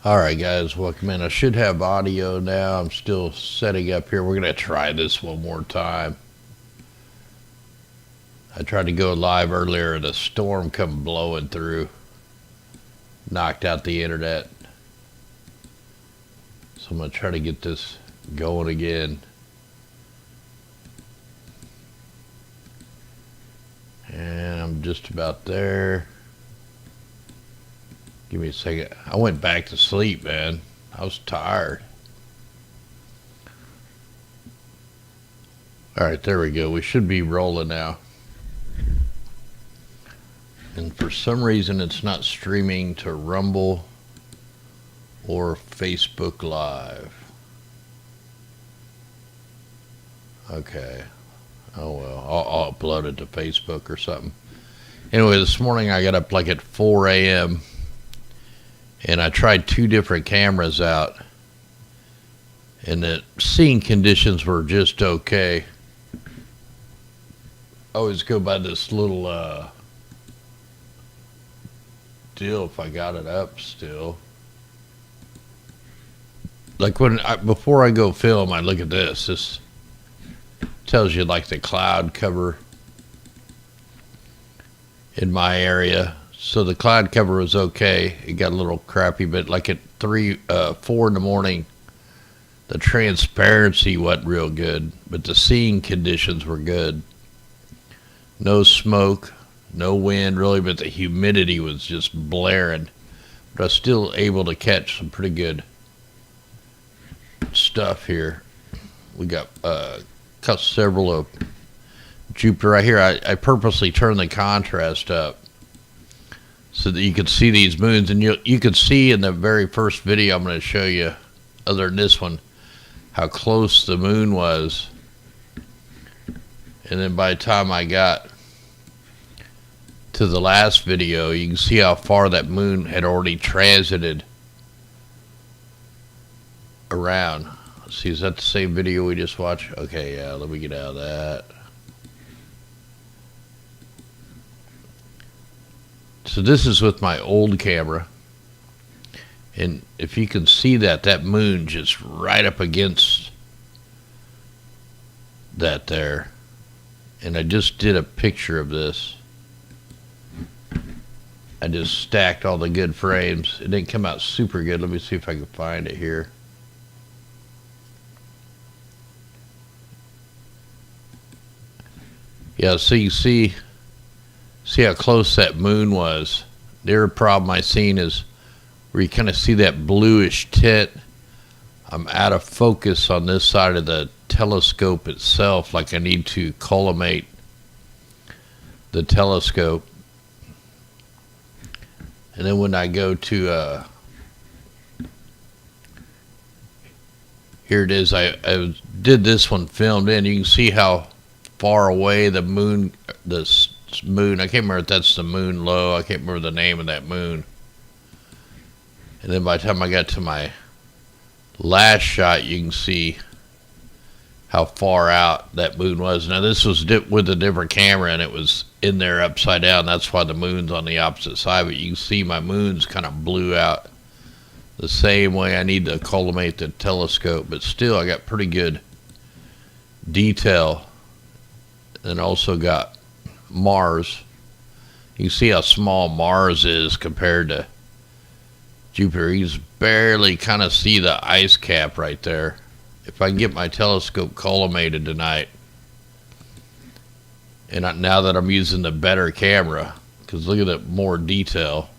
Alright guys, welcome in. I should have audio now. I'm still setting up here. We're going to try this one more time. I tried to go live earlier and a storm come blowing through. Knocked out the internet. So I'm going to try to get this going again. And I'm just about there. Give me a second. I went back to sleep, man. I was tired. Alright, there we go. We should be rolling now. And for some reason it's not streaming to Rumble or Facebook Live. Okay. Oh well, I'll upload it to Facebook or something. Anyway, this morning I got up like at 4 a.m. and I tried two different cameras out, and the seeing conditions were just okay. I always go by this little deal if I got it up still. Like before I go film, I look at this. This tells you like the cloud cover in my area. So the cloud cover was okay. It got a little crappy, but like at 4 in the morning, the transparency wasn't real good, but the seeing conditions were good. No smoke, no wind really, but the humidity was just blaring. But I was still able to catch some pretty good stuff here. We got several of Jupiter right here. I purposely turned the contrast up so that you could see these moons, and you could see in the very first video I'm going to show you, other than this one, how close the moon was. And then by the time I got to the last video, you can see how far that moon had already transited around. Let's see, is that the same video we just watched? Okay, yeah, let me get out of that. So this is with my old camera, and if you can see that moon just right up against that there, and I just did a picture of this. I just stacked all the good frames. It didn't come out super good. Let me see if I can find it here. Yeah, so you see how close that moon was. The other problem I seen is where you kind of see that bluish tint. I'm out of focus on this side of the telescope itself, like I need to collimate the telescope. And then when I go to here it is, I did this one filmed in. You can see how far away the moon, I can't remember if that's the moon low. I can't remember the name of that moon. And then by the time I got to my last shot, you can see how far out that moon was. Now this was with a different camera, and it was in there upside down. That's why the moon's on the opposite side. But you can see my moon's kind of blew out the same way. I need to collimate the telescope, but still I got pretty good detail. And also got Mars. You can see how small Mars is compared to Jupiter. You can barely kind of see the ice cap right there. If I can get my telescope collimated tonight, and now that I'm using the better camera, because look at the more detail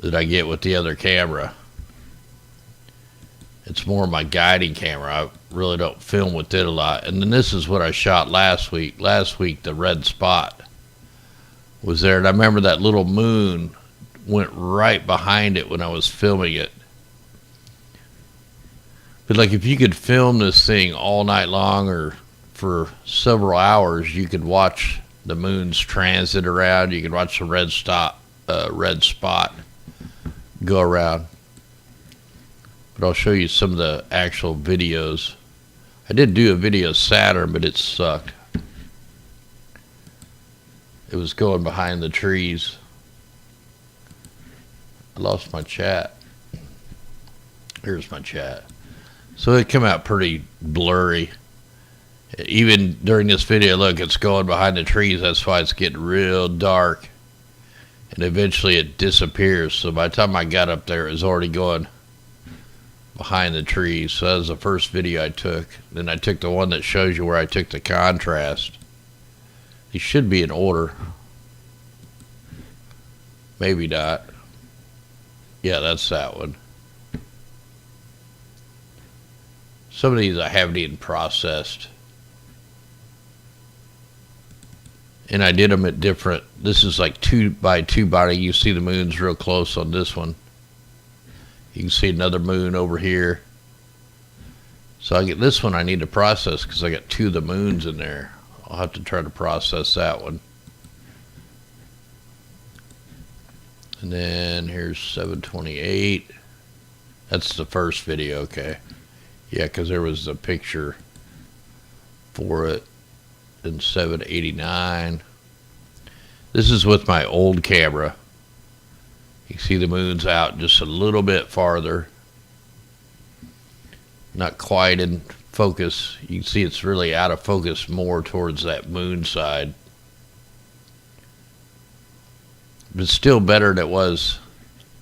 that I get with the other camera. It's more my guiding camera. I really don't film with it a lot. And then this is what I shot last week. Last week, the red spot was there. And I remember that little moon went right behind it when I was filming it. But like if you could film this thing all night long or for several hours, you could watch the moon's transit around. You could watch the red spot go around. But I'll show you some of the actual videos. I did do a video of Saturn, but it sucked. It was going behind the trees. I lost my chat. Here's my chat. So it came out pretty blurry. Even during this video, look, it's going behind the trees. That's why it's getting real dark. And eventually it disappears. So by the time I got up there, it was already going behind the trees. So that was the first video I took. Then I took the one that shows you where I took the contrast. These should be in order. Maybe not. Yeah, that's that one. Some of these I haven't even processed. And I did them at different, this is like 2x2 body. You see the moon's real close on this one. You can see another moon over here. So I get this one I need to process because I got 2 of the moons in there. I'll have to try to process that one. And then here's 728. That's the first video, okay. Yeah, because there was a picture for it in 789. This is with my old camera. You see the moon's out just a little bit farther. Not quite in focus. You can see it's really out of focus more towards that moon side. But still better than it was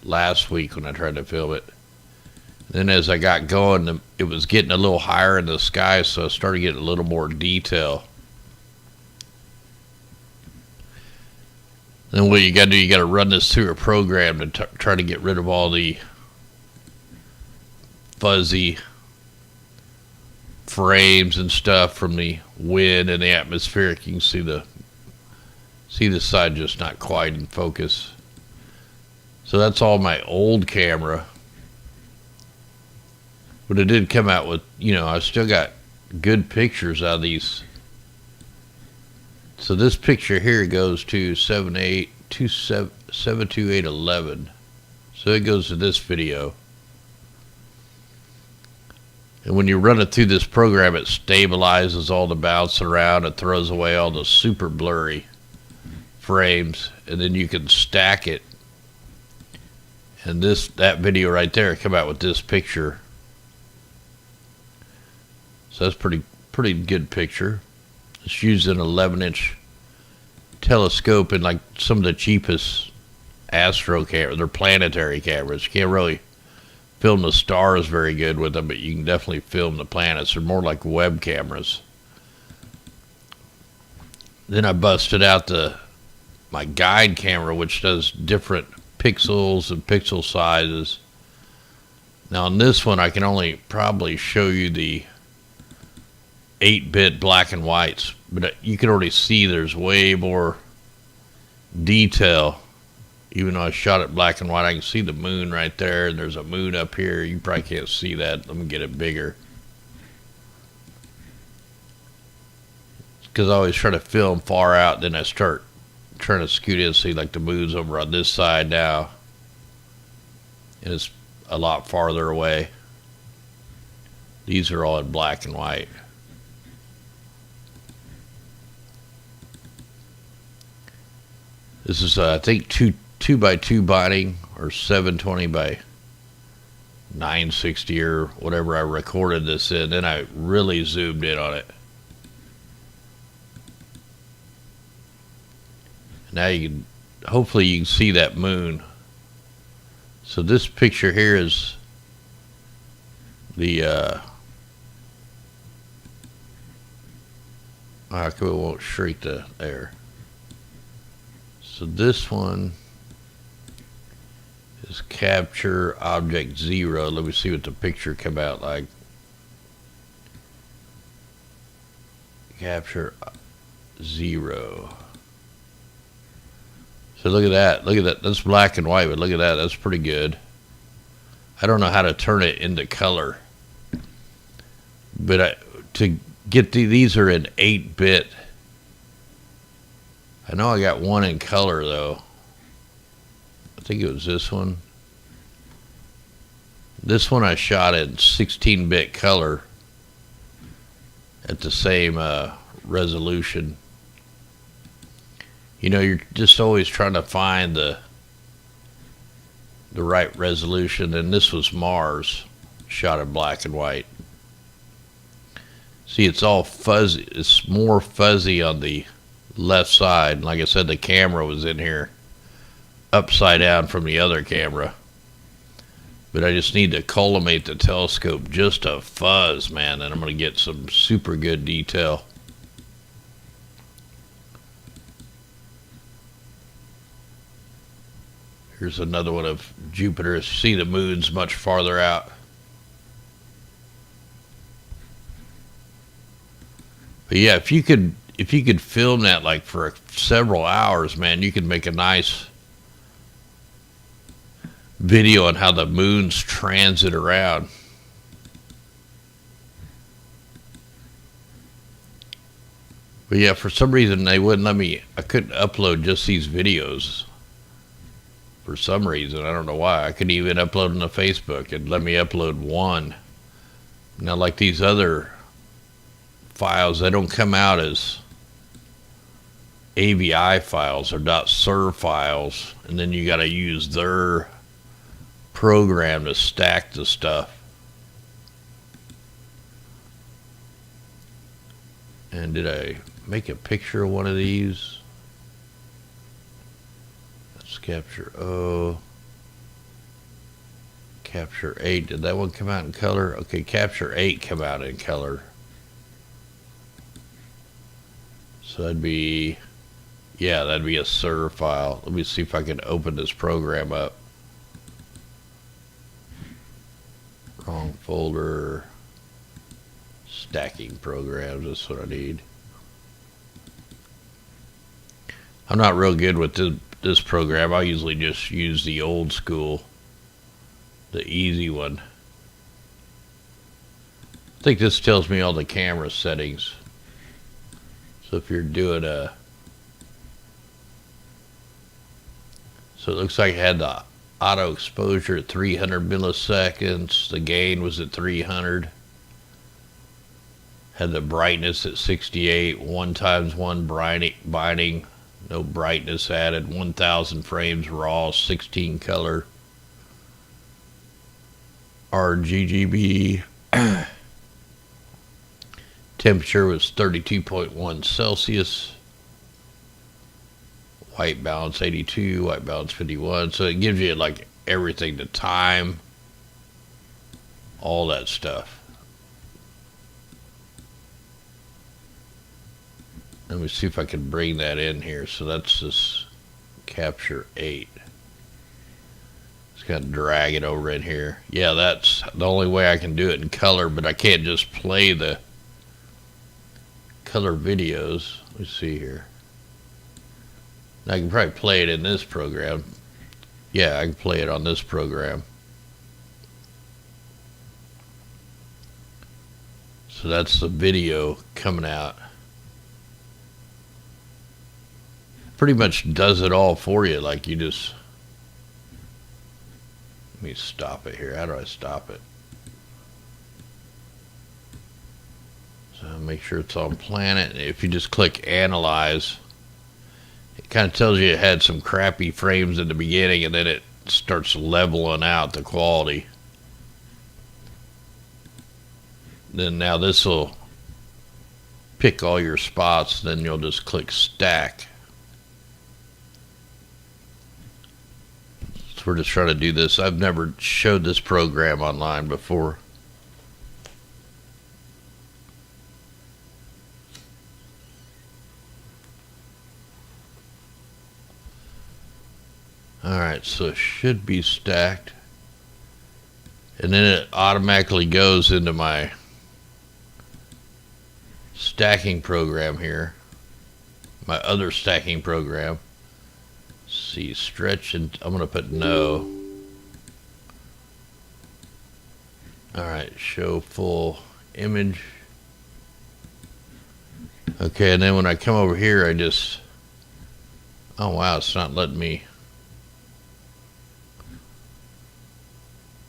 last week when I tried to film it. Then as I got going, it was getting a little higher in the sky, so I started getting a little more detail. Then what you got to do, you got to run this through a program to try to get rid of all the fuzzy frames and stuff from the wind and the atmospheric. You can see the side just not quite in focus. So that's all my old camera. But it did come out with, you know, I still got good pictures out of these. So this picture here goes to 72811. So it goes to this video. And when you run it through this program, it stabilizes all the bouncing around. It throws away all the super blurry frames. And then you can stack it. And that video right there come out with this picture. So that's pretty good picture. It's used an 11-inch telescope and like some of the cheapest astro cameras. They're planetary cameras. You can't really film the stars very good with them, but you can definitely film the planets. They're more like web cameras. Then I busted out my guide camera, which does different pixels and pixel sizes. Now on this one, I can only probably show you the 8-bit black and whites, but you can already see there's way more detail. Even though I shot it black and white, I can see the moon right there, and there's a moon up here. You probably can't see that. Let me get it bigger. Because I always try to film far out, then I start trying to scoot in, see like the moon's over on this side now. And it's a lot farther away. These are all in black and white. This is, I think, 2x2 binding, or 720 by 960 or whatever I recorded this in. Then I really zoomed in on it. Now you can, hopefully you can see that moon. So this picture here is the, I won't shrink there. So this one is capture object 0. Let me see what the picture come out like. Capture 0. So look at that. Look at that. That's black and white, but look at that. That's pretty good. I don't know how to turn it into color. But to get these are in 8-bit. I know I got one in color though. I think it was this one. This one I shot in 16-bit color at the same resolution. You know, you're just always trying to find the right resolution. And this was Mars, shot in black and white. See, it's all fuzzy. It's more fuzzy on the left side. Like I said, the camera was in here upside down from the other camera. But I just need to collimate the telescope just a fuzz, man, and I'm going to get some super good detail. Here's another one of Jupiter. See, the moon's much farther out. But yeah, if you could film that like for several hours, man, you could make a nice video on how the moons transit around. But yeah, for some reason they wouldn't let me. I couldn't upload just these videos. For some reason, I don't know why. I couldn't even upload them to Facebook. It let me upload one. Now, like these other files, they don't come out as AVI files or .surv files, and then you got to use their program to stack the stuff. And did I make a picture of one of these? Let's capture O. Capture 8. Did that one come out in color? Okay, capture 8 come out in color. So that'd be, yeah, that'd be a surv file. Let me see if I can open this program up. Wrong folder. Stacking programs, that's what I need. I'm not real good with this program. I usually just use the old school, the easy one. I think this tells me all the camera settings. So if you're doing a, so it looks like it had the auto exposure at 300 milliseconds. The gain was at 300. Had the brightness at 68. 1x1 binding. No brightness added. 1000 frames raw. 16 color. RGB. Temperature was 32.1 Celsius. White balance 82, white balance 51. So it gives you like everything, the time, all that stuff. Let me see if I can bring that in here. So that's this capture 8. Just gotta drag it over in here. Yeah, that's the only way I can do it in color, but I can't just play the color videos. Let's see here. I can probably play it in this program. Yeah, I can play it on this program. So that's the video coming out. Pretty much does it all for you. Like you just, let me stop it here. How do I stop it? So make sure it's on planet. If you just click analyze, it kind of tells you it had some crappy frames in the beginning, and then it starts leveling out the quality. Then now this will pick all your spots, then you'll just click stack. So we're just trying to do this. I've never showed this program online before. Alright, so it should be stacked. And then it automatically goes into my stacking program here. My other stacking program. See, stretch, and I'm going to put no. Alright, show full image. Okay, and then when I come over here, I just, oh wow, it's not letting me.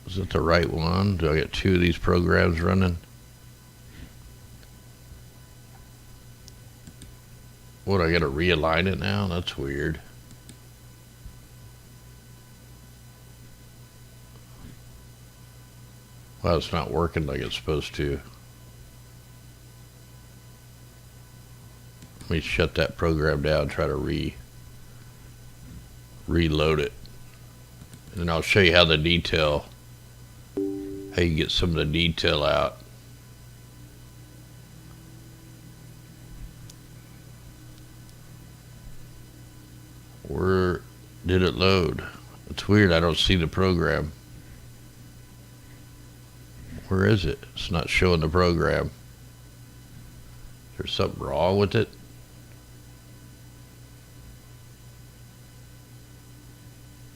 Is it the right one? Do I get two of these programs running? What, I gotta realign it now? That's weird. Well, it's not working like it's supposed to. Let me shut that program down, try to reload it. And I'll show you how you get some of the detail out. Where did it load? It's weird, I don't see the program. Where is it? It's not showing the program. There's something wrong with it?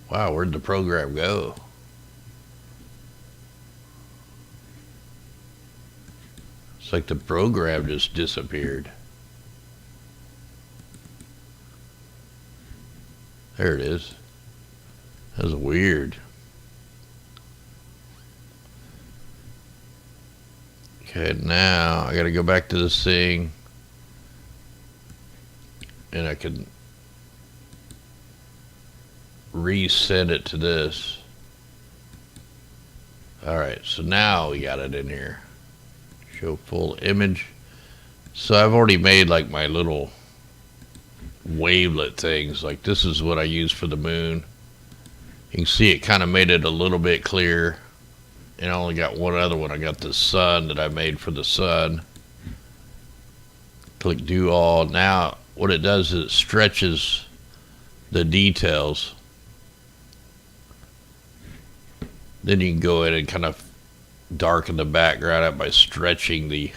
Wow, where'd the program go? It's like the program just disappeared. There it is. That was weird. Okay, now I gotta go back to this thing. And I can resend it to this. Alright, so now we got it in here. Show full image. So I've already made like my little wavelet things. Like this is what I use for the moon. You can see it kind of made it a little bit clear. And I only got one other one. I got the sun that I made for the sun. Click do all. Now what it does is it stretches the details. Then you can go in and kind of darken the background out by stretching the,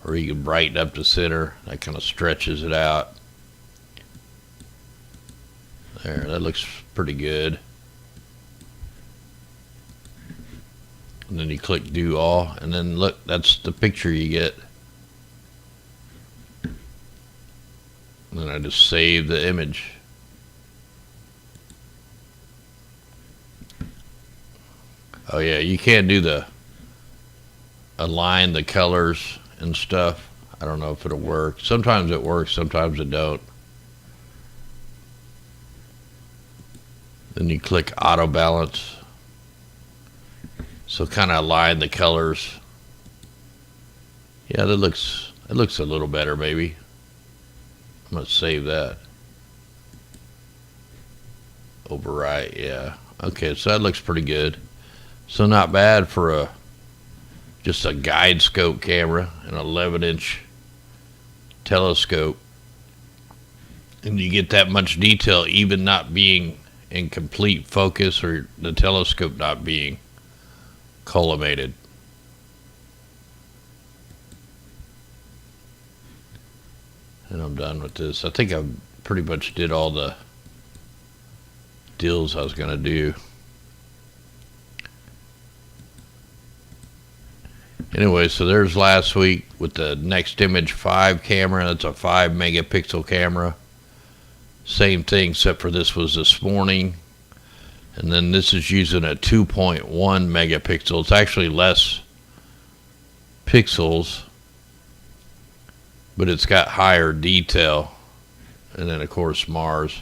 or you can brighten up the center. That kind of stretches it out. There, that looks pretty good. And then you click do all, and then look, that's the picture you get. And then I just save the image. Oh yeah, you can't do the align the colors and stuff. I don't know if it'll work. Sometimes it works, sometimes it don't. Then you click auto balance. So kind of align the colors. Yeah, it looks a little better maybe. I'm gonna save that. Overwrite, yeah. Okay, so that looks pretty good. So not bad for just a guide scope camera, an 11-inch telescope. And you get that much detail even not being in complete focus or the telescope not being collimated. And I'm done with this. I think I pretty much did all the deals I was going to do. Anyway, so there's last week with the Next Image 5 camera. That's a 5 megapixel camera. Same thing, except for this was this morning. And then this is using a 2.1 megapixel. It's actually less pixels, but it's got higher detail. And then, of course, Mars.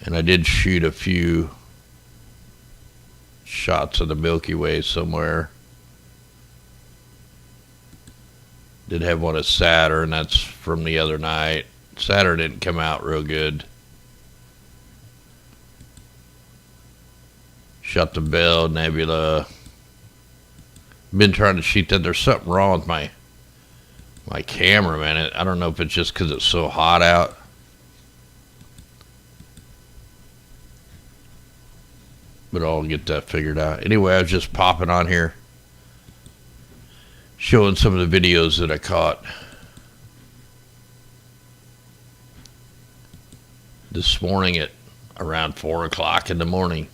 And I did shoot a few shots of the Milky Way somewhere. Did have one of Saturn, that's from the other night. Saturn didn't come out real good. Shot the Bell Nebula. Been trying to shoot that. There's something wrong with my camera, man. I don't know if it's just because it's so hot out. But I'll get that figured out. Anyway, I was just popping on here, showing some of the videos that I caught this morning at around 4 o'clock in the morning.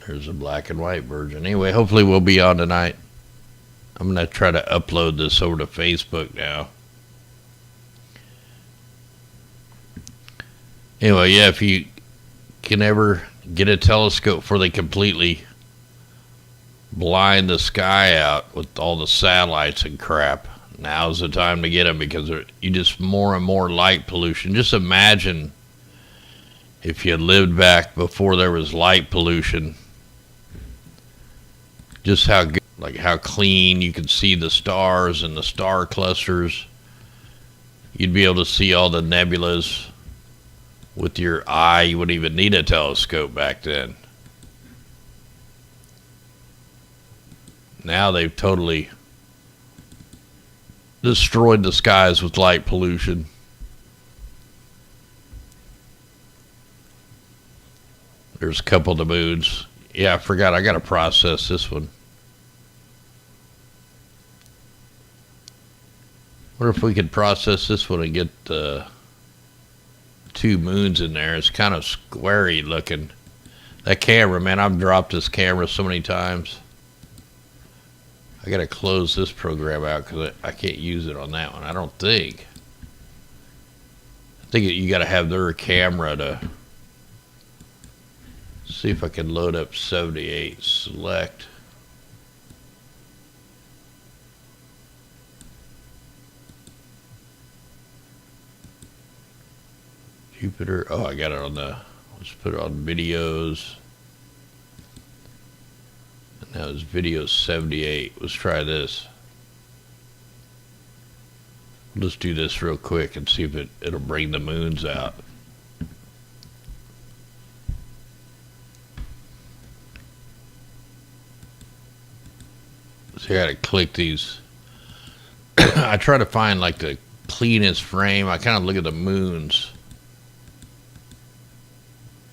There's a black and white version. Anyway, hopefully we'll be on tonight. I'm going to try to upload this over to Facebook now. Anyway, yeah, if you can ever get a telescope before they completely blind the sky out with all the satellites and crap, now's the time to get them, because you just more and more light pollution. Just imagine if you lived back before there was light pollution, just how good, like how clean you could see the stars and the star clusters. You'd be able to see all the nebulas with your eye. You wouldn't even need a telescope back then. Now they've totally destroyed the skies with light pollution. There's a couple of the moons. Yeah, I forgot. I got to process this one. What if we could process this one and get the 2 moons in there? It's kind of squarey looking. That camera, man, I've dropped this camera so many times. I got to close this program out because I can't use it on that one. I don't think. I think you got to have their camera to see if I can load up 78. Select. Jupiter. Oh, I got it on the. Let's put it on videos. And now it's video 78. Let's try this. Let's do this real quick and see if it'll bring the moons out. So I gotta click these. I try to find like the cleanest frame. I kind of look at the moons.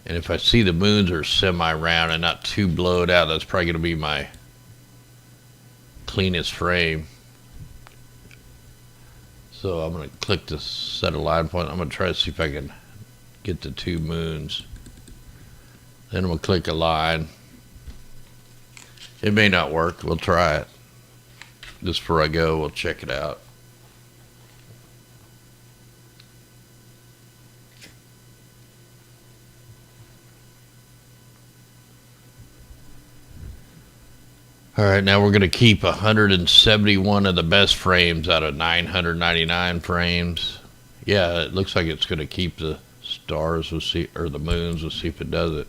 And if I see the moons are semi-round and not too blowed out, that's probably going to be my cleanest frame. So I'm going to click this set align point. I'm going to try to see if I can get the 2 moons. Then I'm going to click align. It may not work. We'll try it. Just before I go, we'll check it out. All right, now we're going to keep 171 of the best frames out of 999 frames. Yeah, it looks like it's going to keep the stars. We'll see, or the moons. We'll see if it does it.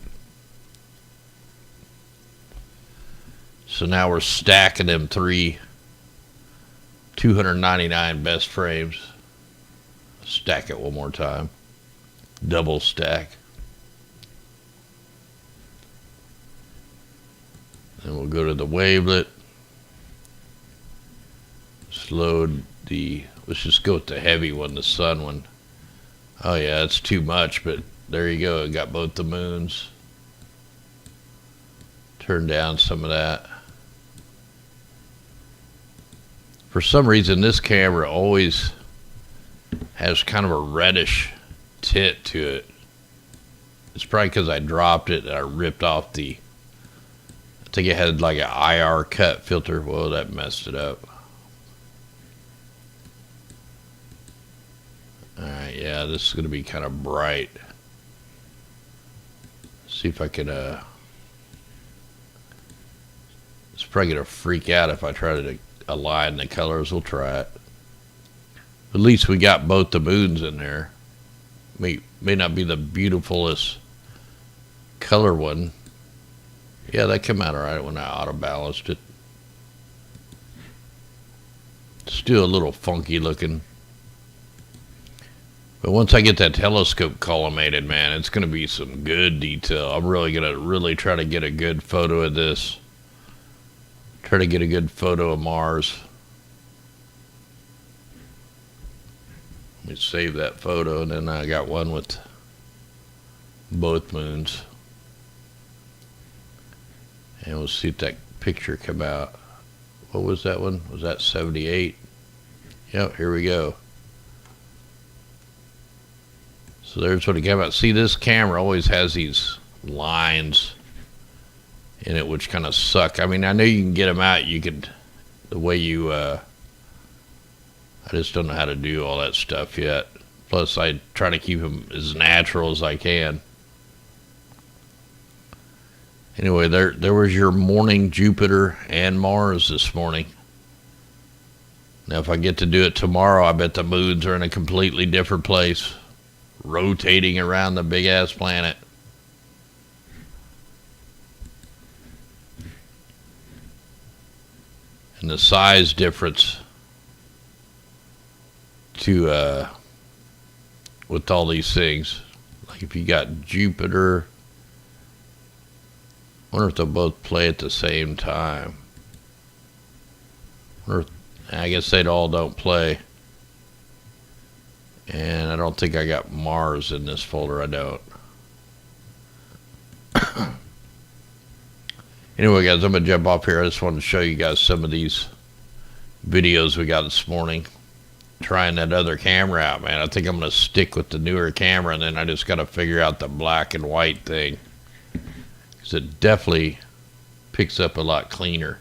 So now we're stacking them 299 best frames. Stack it one more time. Double stack. And we'll go to the wavelet. Let's load let's just go with the heavy one, the sun one. Oh yeah, it's too much, but there you go. It got both the moons. Turn down some of that. For some reason, this camera always has kind of a reddish tint to it. It's probably because I dropped it and I ripped off I think it had like an IR cut filter. Whoa, that messed it up. Alright, yeah, this is going to be kind of bright. See if I can, it's probably going to freak out if I try to align the colors. We'll try it. At least we got both the moons in there. May not be the beautifulest color one. Yeah, that came out alright when I auto-balanced it. Still a little funky looking. But once I get that telescope collimated, man, it's going to be some good detail. I'm really going to try to get a good photo of this. Try to get a good photo of Mars. Let me save that photo, and then I got one with both moons. And we'll see if that picture come out. What was that one? Was that 78? Yep, here we go. So there's what it came out. See, this camera always has these lines in it which kind of suck. I mean, I know you can get them out. You could, the way you, I just don't know how to do all that stuff yet. Plus, I try to keep them as natural as I can. Anyway, there was your morning Jupiter and Mars this morning. Now, if I get to do it tomorrow, I bet the moons are in a completely different place. rotating around the big ass planet. And the size difference to with all these things. Like if you got Jupiter, I wonder if they'll both play at the same time. I guess they all don't play. And I don't think I got Mars in this folder. I don't. Anyway, guys, I'm going to jump off here. I just wanted to show you guys some of these videos we got this morning. Trying that other camera out, man. I think I'm going to stick with the newer camera, and then I just got to figure out the black and white thing. Because it definitely picks up a lot cleaner.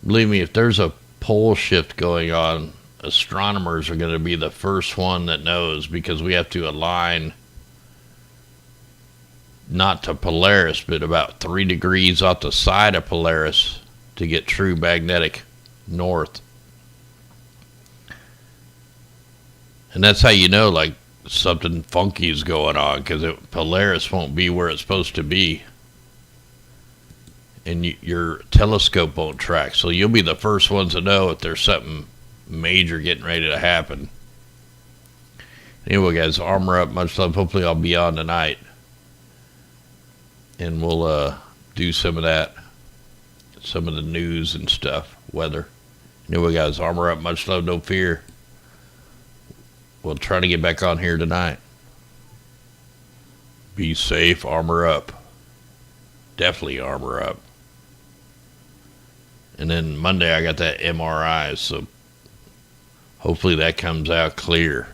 Believe me, if there's a pole shift going on, astronomers are going to be the first one that knows, because we have to align not to Polaris, but about 3 degrees off the side of Polaris to get true magnetic north. And that's how you know, like, something funky is going on, because Polaris won't be where it's supposed to be. And your telescope won't track. So you'll be the first ones to know if there's something major getting ready to happen. Anyway, guys, armor up. Much love. Hopefully I'll be on tonight. And we'll do some of that. Some of the news and stuff. Weather. Anyway, guys, armor up. Much love. No fear. We'll try to get back on here tonight. Be safe. Armor up. Definitely armor up. And then Monday I got that MRI, so hopefully that comes out clear.